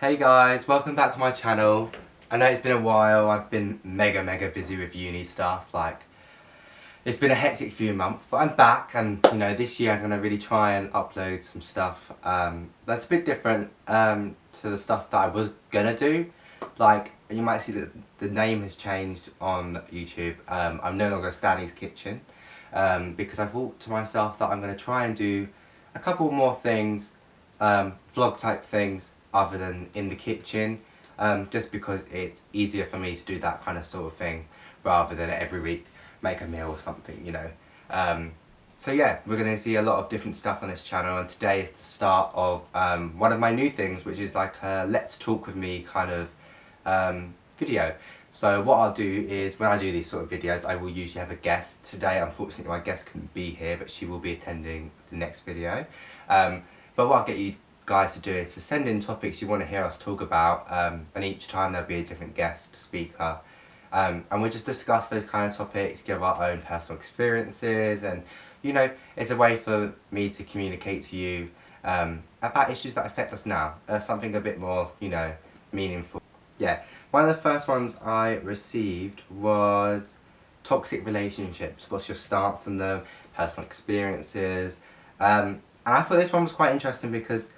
Hey guys, welcome back to my channel. I know it's been a while, I've been mega busy with uni stuff, it's been a hectic few months, but I'm back and this year I'm going to really try and upload some stuff that's a bit different to the stuff that I was going to do. Like, you might see that the name has changed on YouTube. I'm no longer Stanley's Kitchen because I thought to myself that I'm going to try and do a couple more things, vlog type things, other than in the kitchen, just because it's easier for me to do that kind of sort of thing rather than every week make a meal or something. So yeah, we're going to see a lot of different stuff on this channel, and today is the start of one of my new things, which is like a Let's Talk With Me kind of video. So what I'll do is, when I do these sort of videos, I will usually have a guest. Today, unfortunately, my guest couldn't be here, but she will be attending the next video. But what I'll get you guys to do is to send in topics you want to hear us talk about, and each time there'll be a different guest speaker, and we'll just discuss those kind of topics, give our own personal experiences, and it's a way for me to communicate to you about issues that affect us now, something a bit more meaningful. Yeah, one of the first ones I received was toxic relationships. What's your stance on them, personal experiences, and I thought this one was quite interesting because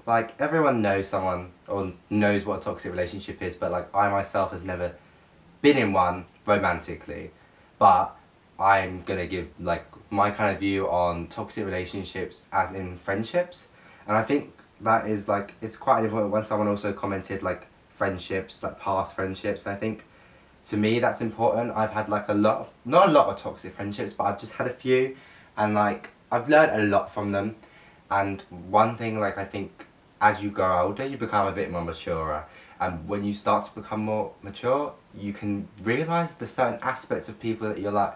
like everyone knows someone or knows what a toxic relationship is, but like I myself has never been in one romantically. But I'm gonna give like my kind of view on toxic relationships as in friendships, and I think that is like, it's quite important. When someone also commented like friendships, like past friendships, and I think to me that's important. I've had like not a lot of toxic friendships, but I've just had a few, and like I've learned a lot from them. And one thing, like, I think as you grow older, you become a bit more mature, and when you start to become more mature, you can realise the certain aspects of people that you're like,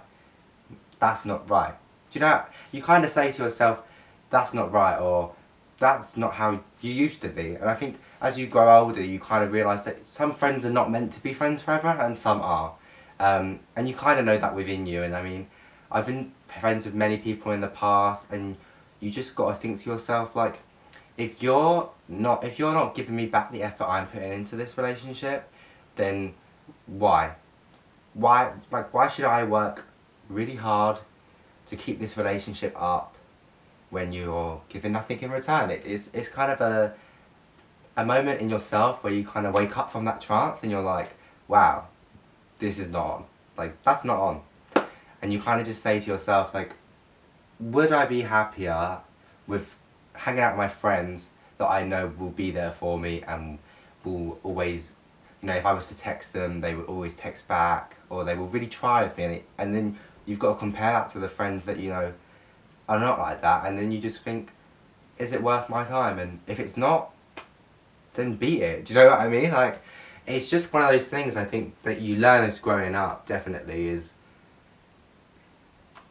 that's not right. Do you know, you kind of say to yourself, that's not right, or that's not how you used to be. And I think as you grow older, you kind of realise that some friends are not meant to be friends forever, and some are. And you kind of know that within you. And I mean, I've been friends with many people in the past, and you just got to think to yourself, like, if you're not giving me back the effort I'm putting into this relationship, then why? Why should I work really hard to keep this relationship up when you're giving nothing in return? It's kind of a moment in yourself where you kind of wake up from that trance and you're like, wow, this is not on. Like, that's not on. And you kind of just say to yourself, like, would I be happier with hanging out with my friends that I know will be there for me and will always, if I was to text them, they would always text back, or they will really try with me, and then you've got to compare that to the friends that are not like that, and then you just think, is it worth my time? And if it's not, then beat it. Do you know what I mean? Like, it's just one of those things I think that you learn as growing up, definitely, is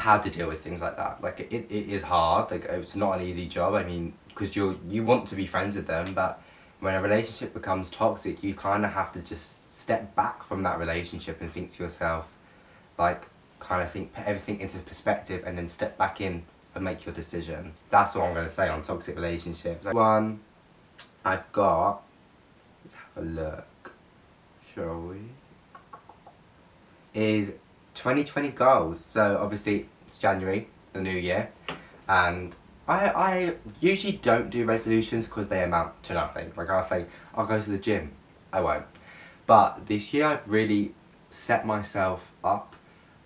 how to deal with things like that. Like, it is hard, like, it's not an easy job, I mean, because you want to be friends with them, but when a relationship becomes toxic, you kind of have to just step back from that relationship and think to yourself, like, kind of think, put everything into perspective, and then step back in and make your decision. That's what I'm going to say on toxic relationships. One I've got, let's have a look, shall we, is 2020 goals. So obviously it's January, the new year, and I usually don't do resolutions because they amount to nothing. Like, I'll say I'll go to the gym, I won't. But this year I've really set myself up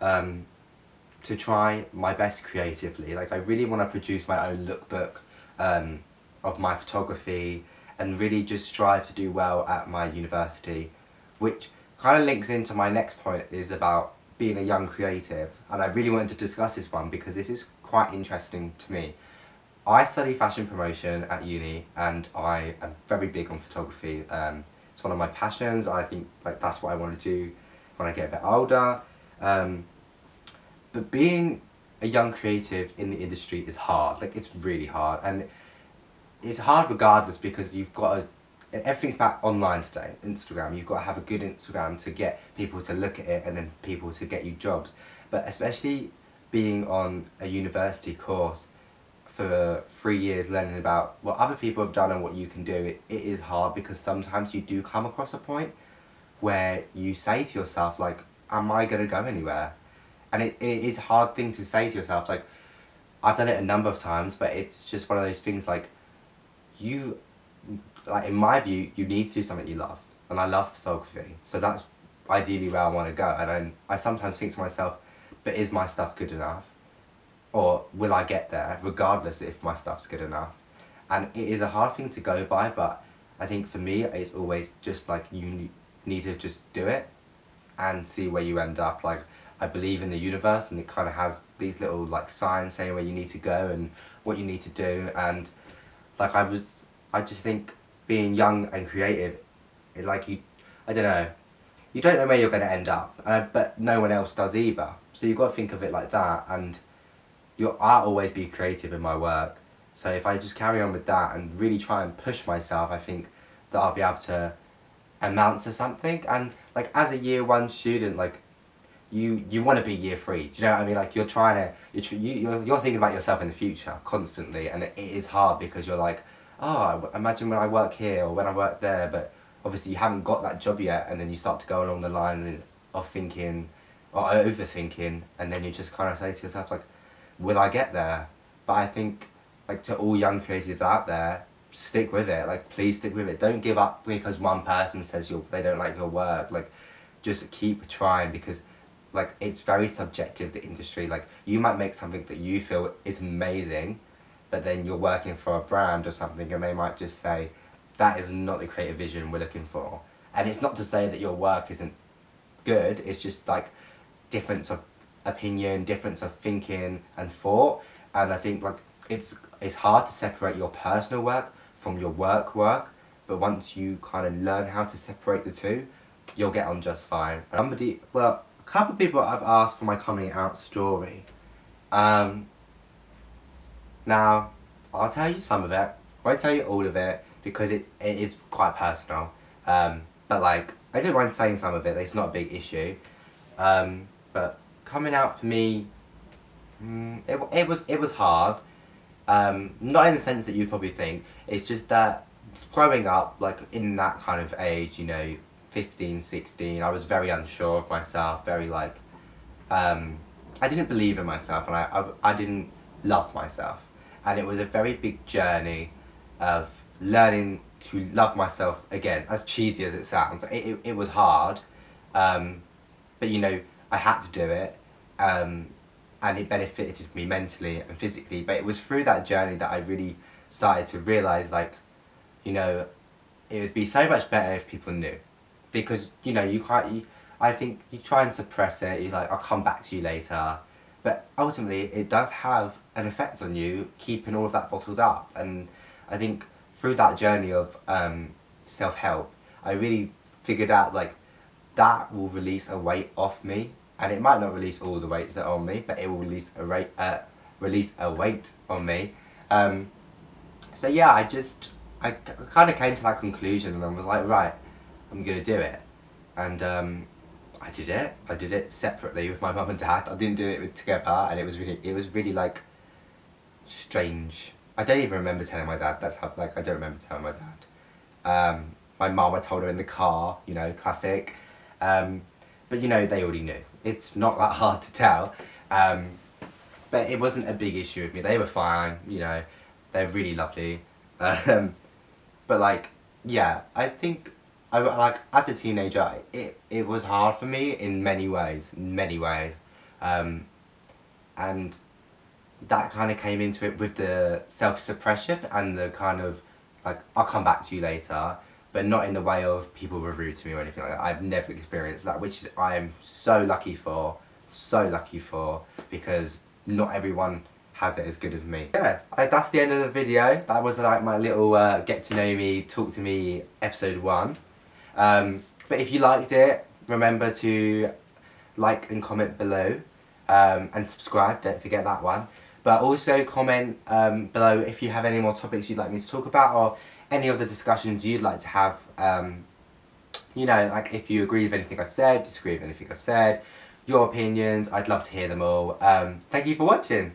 to try my best creatively. Like, I really want to produce my own lookbook of my photography, and really just strive to do well at my university, which kind of links into my next point, is about being a young creative. And I really wanted to discuss this one because this is quite interesting to me. I study fashion promotion at uni, and I am very big on photography. It's one of my passions. I think like that's what I want to do when I get a bit older. But being a young creative in the industry is hard. Like, it's really hard, and it's hard regardless, because you've got to, everything's about online today, Instagram. You've got to have a good Instagram to get people to look at it, and then people to get you jobs. But especially being on a university course, for 3 years learning about what other people have done and what you can do, it is hard, because sometimes you do come across a point where you say to yourself, like, am I going to go anywhere? And it is a hard thing to say to yourself. Like, I've done it a number of times, but it's just one of those things, like, you, like, in my view, you need to do something you love. And I love photography, so that's ideally where I want to go. And I sometimes think to myself, but is my stuff good enough? Or will I get there, regardless if my stuff's good enough? And it is a hard thing to go by, but I think for me, it's always just like, you need to just do it and see where you end up. Like, I believe in the universe, and it kind of has these little like signs saying where you need to go and what you need to do. And like, I just think being young and creative, like, I don't know, you don't know where you're going to end up, but no one else does either. So you've got to think of it like that, and I'll always be creative in my work. So if I just carry on with that and really try and push myself, I think that I'll be able to amount to something. And like, as a year 1 student, like, you want to be year 3. Do you know what I mean? Like, you're thinking about yourself in the future constantly, and it is hard, because you're like, oh, imagine when I work here or when I work there, but obviously you haven't got that job yet, and then you start to go along the lines of thinking or overthinking, and then you just kind of say to yourself, like, will I get there? But I think, like, to all young creatives out there, stick with it. Like, please stick with it. Don't give up because one person says they don't like your work. Like, just keep trying, because like, it's very subjective, the industry. Like, you might make something that you feel is amazing, but then you're working for a brand or something, and they might just say, that is not the creative vision we're looking for. And it's not to say that your work isn't good, it's just like difference of opinion, difference of thinking and thought. And I think, like, it's hard to separate your personal work from your work, but once you kind of learn how to separate the two, you'll get on just fine. A couple of people I've asked for my coming out story. Now, I'll tell you some of it. I won't tell you all of it, because it is quite personal. But like, I don't mind saying some of it. It's not a big issue. But coming out for me, it was hard. Not in the sense that you'd probably think. It's just that growing up, like, in that kind of age, you know, 15, 16, I was very unsure of myself, very like, I didn't believe in myself, and I didn't love myself. And it was a very big journey of learning to love myself again, as cheesy as it sounds. It was hard, but you know, I had to do it, and it benefited me mentally and physically. But it was through that journey that I really started to realise, like, you know, it would be so much better if people knew. Because, you know, I think you try and suppress it, you're like, I'll come back to you later. But ultimately, it does have an effect on you, keeping all of that bottled up. And I think through that journey of self-help, I really figured out, like, that will release a weight off me. And it might not release all the weights that are on me, but it will release a weight on me. So yeah, I kind of came to that conclusion, and I was like, right, I'm gonna do it. And I did it. I did it separately with my mum and dad. I didn't do it together, and it was really like strange. I don't even remember telling my dad. That's how, like, I don't remember telling my dad. My mum, I told her in the car, you know, classic. But you know, they already knew. It's not that hard to tell. But it wasn't a big issue with me. They were fine, you know. They're really lovely. But like, yeah, I think like, as a teenager, it was hard for me in many ways, and that kind of came into it with the self-suppression and the kind of, like, I'll come back to you later, but not in the way of people were rude to me or anything like that. I've never experienced that, which is, I am so lucky for, because not everyone has it as good as me. Yeah, that's the end of the video. That was like my little get to know me, talk to me episode 1. But if you liked it, remember to like and comment below, and subscribe, don't forget that one. But also comment below if you have any more topics you'd like me to talk about, or any of the discussions you'd like to have. You know, like, if you agree with anything I've said, disagree with anything I've said, your opinions, I'd love to hear them all. Thank you for watching.